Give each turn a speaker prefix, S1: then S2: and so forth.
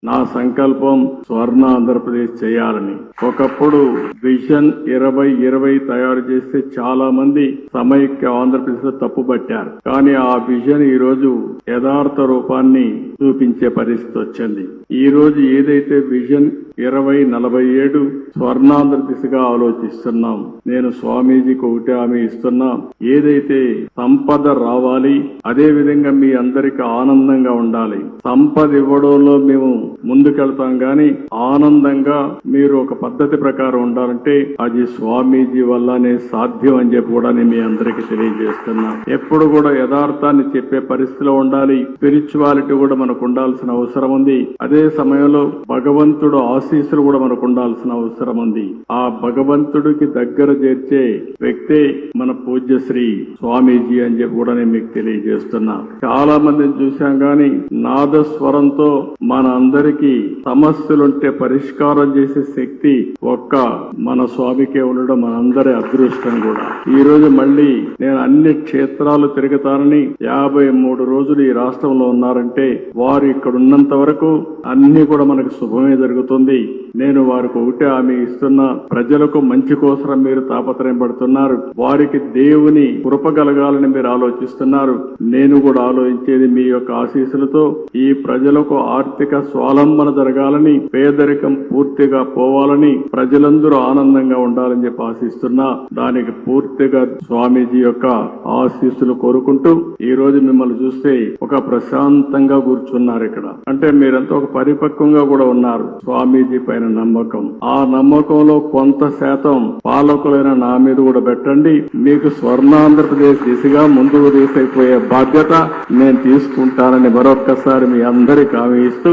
S1: నా సంకల్పం స్వర్ణ ఆంధ్రప్రదేశ్ చేయాలని. ఒకప్పుడు విజన్ 2020 తయారు చేస్తే చాలా మంది సమైక్య ఆంధ్రప్రదేశ్ లో తప్పుపట్టారు. కానీ ఆ విజన్ ఈ రోజు యథార్థ రూపాన్ని చూపించే పరిస్థితి వచ్చింది. ఈ రోజు ఏదైతే విజన్ 2047 స్వర్ణాంధ్ర దిశగా ఆలోచిస్తున్నాం. నేను స్వామీజీకి ఒకటే హామీ ఇస్తున్నా, ఏదైతే సంపద రావాలి, అదే విధంగా మీ అందరికి ఆనందంగా ఉండాలి. సంపద ఇవ్వడంలో మేము ముందుకెళ్తాం గాని ఆనందంగా మీరు ఒక పద్ధతి ప్రకారం ఉండాలంటే అది స్వామీజీ వల్లనే సాధ్యం అని చెప్పి కూడా నేను మీ అందరికి తెలియజేస్తున్నా. ఎప్పుడు కూడా యథార్థాన్ని చెప్పే పరిస్థితిలో ఉండాలి. స్పిరిచువాలిటీ కూడా మనకు ఉండాల్సిన అవసరం ఉంది. అదే సమయంలో భగవంతుడు ఆశీస్సులు కూడా మనకు ఉండాల్సిన అవసరం ఉంది. ఆ భగవంతుడికి దగ్గర చేర్చే వ్యక్తే మన పూజ్యశ్రీ స్వామీజీ అని చెప్పి కూడా నేను మీకు తెలియజేస్తున్నా. చాలా మందిని చూశాం గాని నాదస్వరంతో మన అందరికీ సమస్యలుంటే పరిష్కారం చేసే శక్తి ఒక్క మన స్వామికే ఉండడం మనందరి అదృష్టం కూడా. ఈ రోజు మళ్ళీ నేను అన్ని క్షేత్రాలు తిరుగుతానని 53 రోజులు ఈ రాష్ట్రంలో ఉన్నారంటే వారు ఇక్కడ ఉన్నంత వరకు అన్ని కూడా మనకు శుభమే జరుగుతుంది. నేను వారికి ఒకటే హామీ ఇస్తున్నా, ప్రజలకు మంచి కోసం మీరు తాపత్రయం పడుతున్నారు. వారికి దేవుని కృప కలగాలని మీరు ఆలోచిస్తున్నారు. నేను కూడా ఆలోచించేది మీ యొక్క ఆశీస్సులతో ఈ ప్రజలకు ఆర్థిక స్వావలంబన జరగాలని, పేదరికం పూర్తిగా పోవాలని, ప్రజలందరూ ఆనందంగా ఉండాలని చెప్పి ఆశిస్తున్నా. దానికి పూర్తిగా స్వామీజీ యొక్క ఆశీస్సులు కోరుకుంటూ ఈ రోజు మిమ్మల్ని చూస్తే ఒక ప్రశాంతంగా కూర్చున్నారు ఇక్కడ. అంటే మీరంతా ఒక పరిపక్వంగా కూడా ఉన్నారు. స్వామీజీ పైన నమ్మకం, ఆ నమ్మకంలో కొంత శాతం పాలకులైన నా మీద కూడా పెట్టండి. మీకు స్వర్ణాంధ్రప్రదేశ్ దిశగా ముందుకు తీసుకుపోయే బాధ్యత నేను తీసుకుంటానని మరొక్కసారి మీ అందరికీ హామీ ఇస్తూ